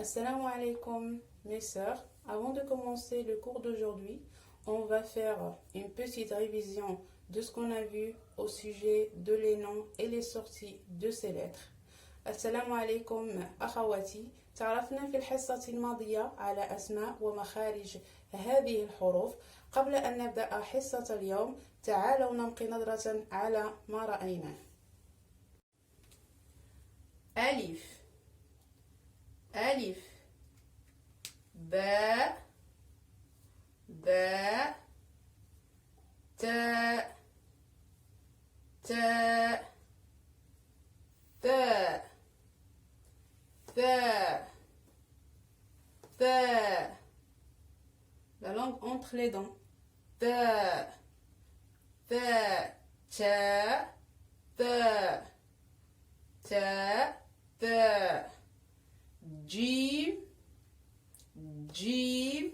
Assalamu alaikum mes sœurs. Avant de commencer le cours d'aujourd'hui, on va faire une petite révision de ce qu'on a vu au sujet de les noms et les sorties de ces lettres. Assalamu alaikum أخواتي. تعرفنا في الحصة الماضية على أسماء ومخارج هذه الحروف. قبل أن نبدأ حصة اليوم تعالوا نلقي نظرة على ما رأيناه. ألف ألف باء باء تاء تاء ثاء ثاء ثاء. La langue entre les dents. ثاء ثاء تاء ثاء تاء ثاء. جيم جيم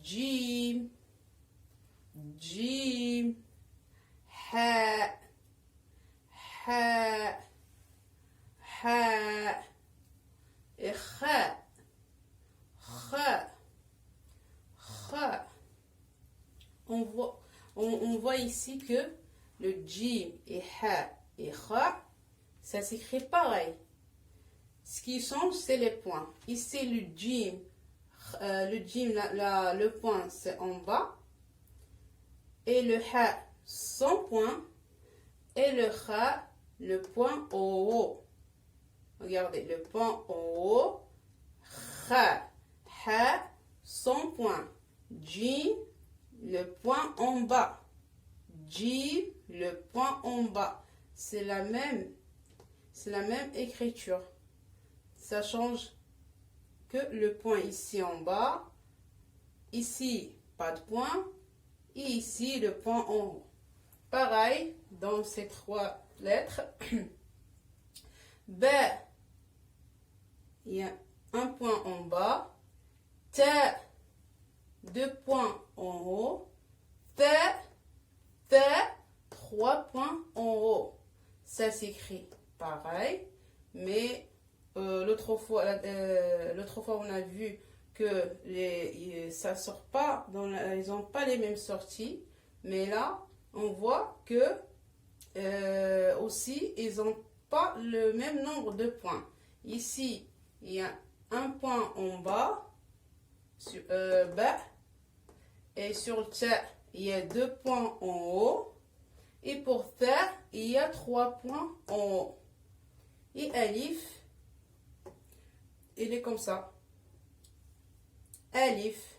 جيم جيم حاء حاء حاء خاء خاء خاء. On voit ici que le jim et ha et kha, ça s'écrit pareil. Ce qui change, c'est les points. Ici, le jim, le point, c'est en bas. Et le ha, sans point. Et le kha, le point au haut. Regardez, le point au haut. Kha, ha, sans point. Jim, le point en bas. Jim, le point en bas. C'est la même écriture. Ça change que le point ici en bas, ici pas de point, et ici le point en haut. Pareil dans ces trois lettres. B, il y a un point en bas. T, deux points en haut. T, trois points en haut. Ça s'écrit pareil, mais l'autre fois, on a vu que ça sort pas, ils n'ont pas les mêmes sorties. Mais là, on voit que aussi, ils n'ont pas le même nombre de points. Ici, il y a un point en bas, sur B, et sur le T, il y a deux points en haut. Et pour T, il y a trois points en haut. Et Alif, il est comme ça. Alif,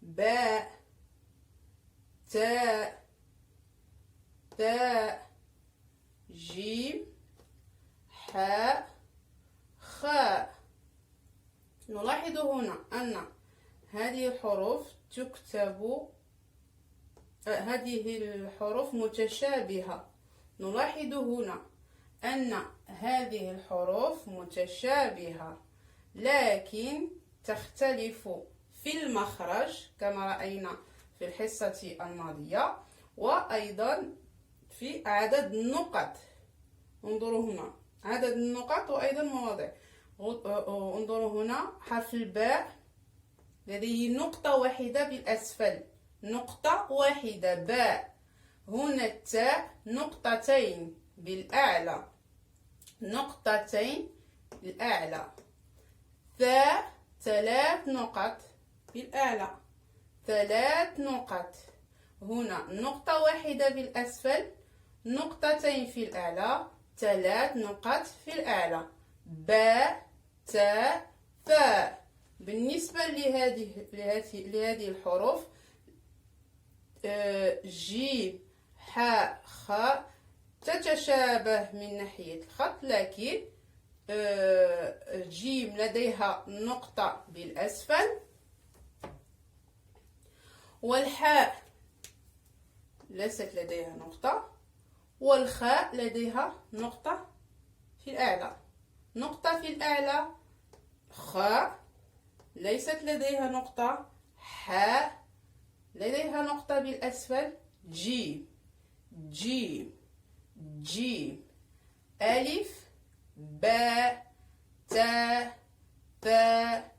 Ba, Ta, Ta, Jim, Ha, Kha. نلاحظ هنا أن هذه الحروف تكتب هذه الحروف متشابهة. نلاحظ هنا أن هذه الحروف متشابهة لكن تختلف في المخرج كما رأينا في الحصة الماضية، وأيضا في عدد النقط. انظروا هنا عدد النقط وأيضا مواضع. انظروا هنا حرف الباء لديه نقطة واحدة بالأسفل، نقطة واحدة باء. هنا التاء نقطتين بالأعلى، نقطتين بالأعلى. ثاء ثلاث نقط بالأعلى، ثلاث نقط. هنا نقطة واحدة بالأسفل، نقطتين في الأعلى، ثلاث نقط في الأعلى. باء تاء ثاء. بالنسبة لهذه الحروف جيم حاء خاء تتشابه من ناحية الخط، لكن جيم لديها نقطة بالأسفل، والحاء ليست لديها نقطة، والخاء لديها نقطة في الأعلى. نقطة في الأعلى خاء ليست لديها نقطة، حاء لديها نقطة بالأسفل، جيم جيم جيم ألف باء تاء ثاء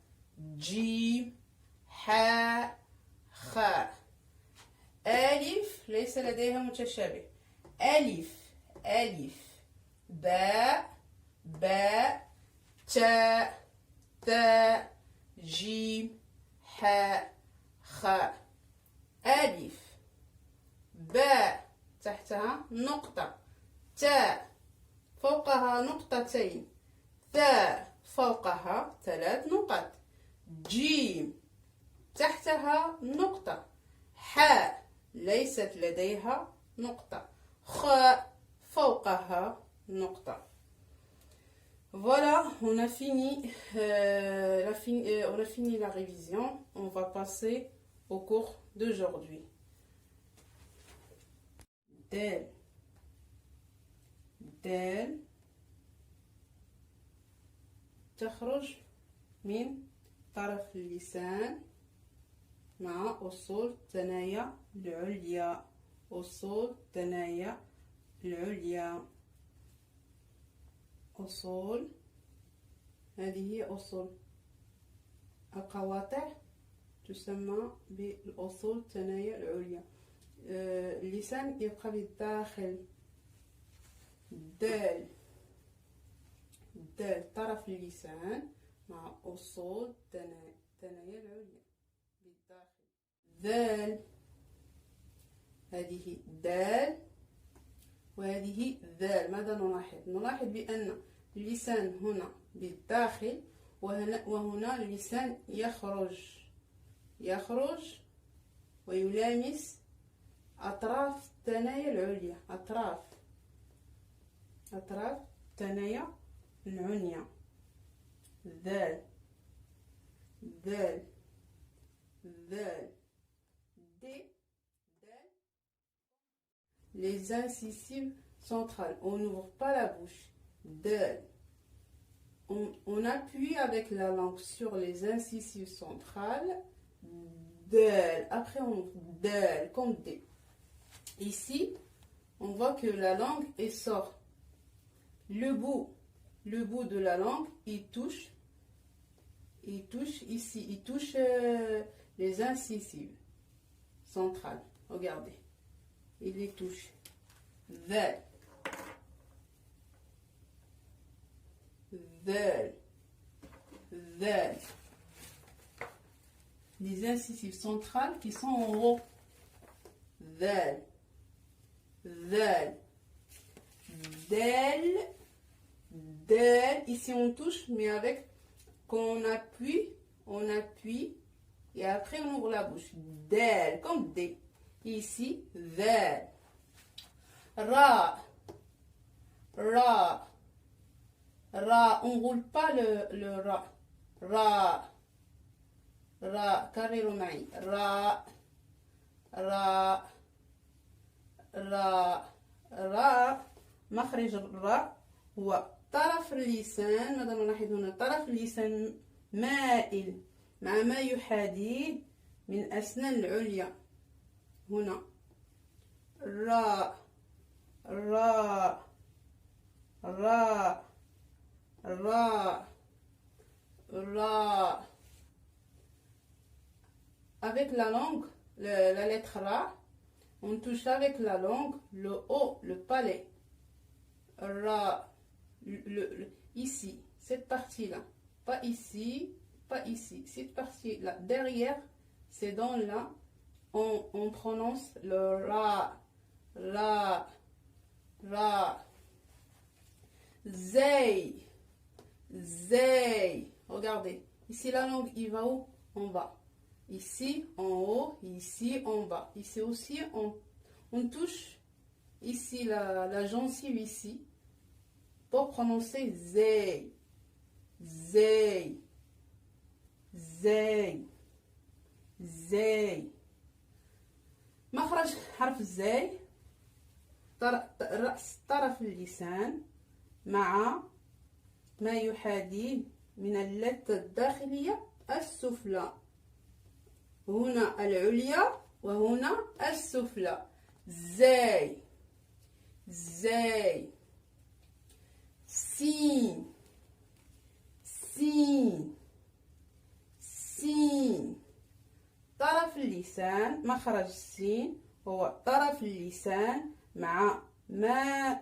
جيم حاء خاء. ألف ليس لديها متشابه. ألف ألف باء باء تاء تاء جيم حاء خاء. ألف باء تحتها نقطة، تاء فوقها نقطتين، ثاء فوقها 3 نقط، جيم تحتها نقطة، حاء ليست لديها نقطة، خاء فوقها نقطة. Voilà, on a fini la révision. On va passer au cours d'aujourd'hui. دال دال تخرج من طرف اللسان مع أصول الثنايا العليا، أصول الثنايا العليا، أصول، هذه هي أصول القواطع تسمى بالأصول الثنايا العليا. اللسان يبقى بالداخل. دال دال طرف اللسان مع أصول الثنايا العليا بالداخل. ذال هذه دال وهذه ذال. ماذا نلاحظ؟ نلاحظ بأن اللسان هنا بالداخل وهنا اللسان يخرج ويلامس أطراف الثنايا العليا، أطراف الثنايا العليا. ذال ذال ذال دي دال. Les incisives centrales, on n'ouvre pas la bouche. Dal. On appuie avec la langue sur les incisives centrales. Dal. Après on ouvre dal comme D. Ici, on voit que la langue sort. Le bout de la langue, il touche ici, il touche les incisives centrales. Regardez, il les touche. ذال ذال ذال. Les incisives centrales qui sont en haut. ذال ذال دال دال. Ici on touche, mais avec quand on appuie et après on ouvre la bouche. Dal comme D. Ici ذال. Ra ra ra. On roule pas le ra. Ra ra. كرروا معي. را را را را. مخرج الراء هو طرف اللسان. ماذا نلاحظ هنا؟ طرف اللسان مائل مع ما يحاذيه من أسنان العليا. هنا را را را را را. Avec la langue, la lettre Ra, on touche avec la langue le haut, le palais. Ra, ici, cette partie-là. Pas ici, pas ici. Cette partie-là. Derrière, ces dents-là, on prononce le Ra, Ra, Ra. Zay, Zay. Regardez, ici la langue, il va où? En bas. Ici en haut, ici en bas. Ici aussi, on touche ici la gencive ici pour prononcer zay, zay, zay, zay. مخرج حرف الزاي رأس طرف اللسان مع ما يحاذيه من اللثة الداخلية السفلى. هنا العليا وهنا السفلى. زاي زاي. سين اللسان، مخرج السين هو طرف اللسان مع ما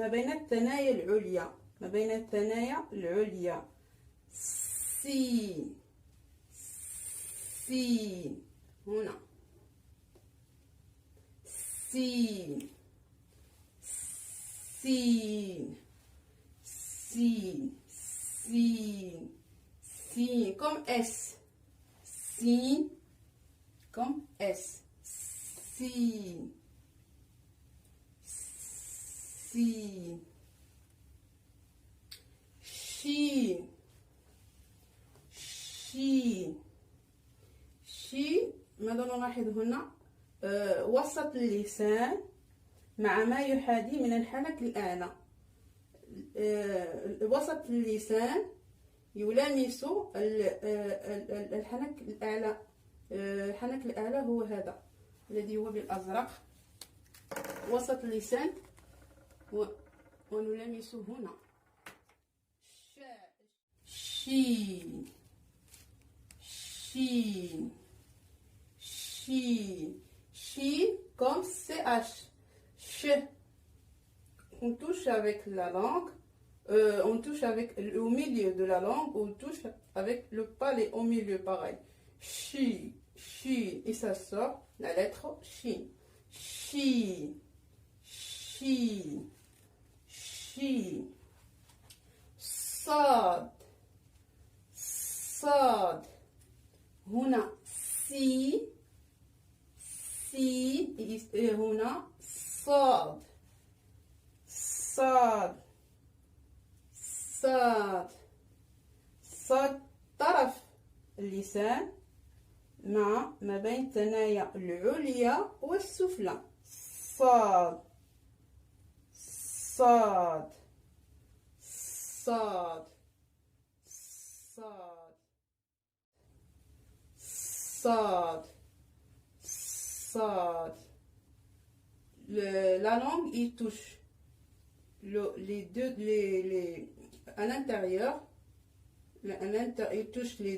بين الثنايا العليا، ما بين الثنايا العليا. سين، سين هنا، سين، سين، سين، سين، سين comme S. Sin comme S. Sin, sin. Shin, shin. شين ماذا نلاحظ هنا؟ وسط اللسان مع ما يحاذي من الحنك الأعلى. وسط اللسان يلامس الحنك الأعلى. الحنك الأعلى هو هذا الذي هو بالأزرق، وسط اللسان، ونلامسه هنا. شين، شين، شين، شين comme CH. Ch. On touche avec la langue, on touche avec au milieu de la langue, on touche avec le palais au milieu, pareil. Chi, chi, et ça sort la lettre chi. Chi, chi, chi. Sad, sad. هنا سي، سي، هنا صاد، صاد، صاد. صاد طرف اللسان مع ما بين الثنايا العليا والسفلى. صاد، صاد، صاد، صاد، صاد، صاد. La langue, il touche les deux, à l'intérieur, il touche les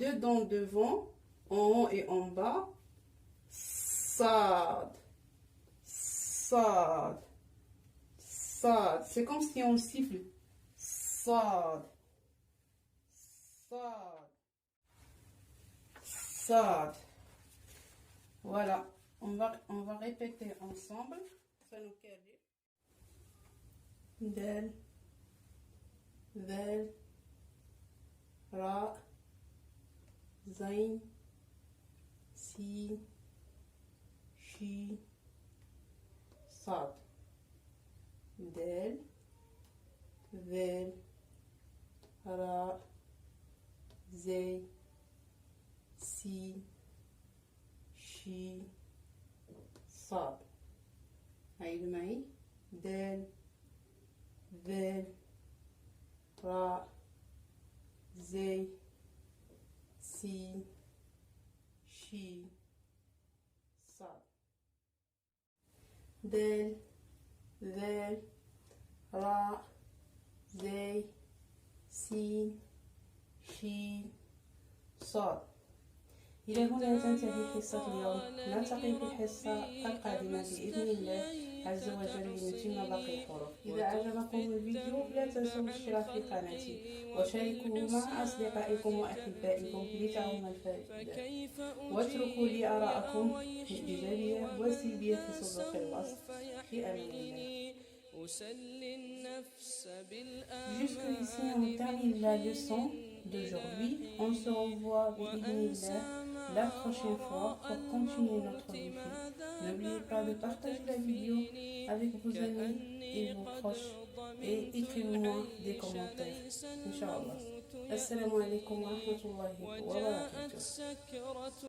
deux dents devant, en haut et en bas. Sad, sad, sad. C'est comme si on siffle. Sad, sad, sad. Voilà, on va répéter ensemble. Ça nous calme. Del, ذال، راء، زين، سين، شين، صاد. دال، ذال، راء، زي، سين، شين، صاد. عيدوا معي. دال، ذال، راء، زي، سين، شين، صاد. دال، ذال، راء، زي، سين، شين، صاد. إلى هنا تنتهي حصة اليوم. نلتقي في الحصة القادمة بإذن الله عز وجل لنتم باقي الحروف. إذا عجبكم الفيديو لا تنسوا الاشتراك في قناتي وشاركوه مع أصدقائكم وأحبائكم لتعم الفائدة، واتركوا لي آراءكم الإيجابية والسلبية في صندوق الوصف. في أمان الله. Jusqu'ici, on termine la leçon d'aujourd'hui. On se revoit la prochaine fois pour continuer notre défi. N'oubliez pas de partager la vidéo avec vos amis et vos proches et écrivez-moi des commentaires. Inch'Allah. Assalamu alaikum wa rahmatullahi wa barakatuh.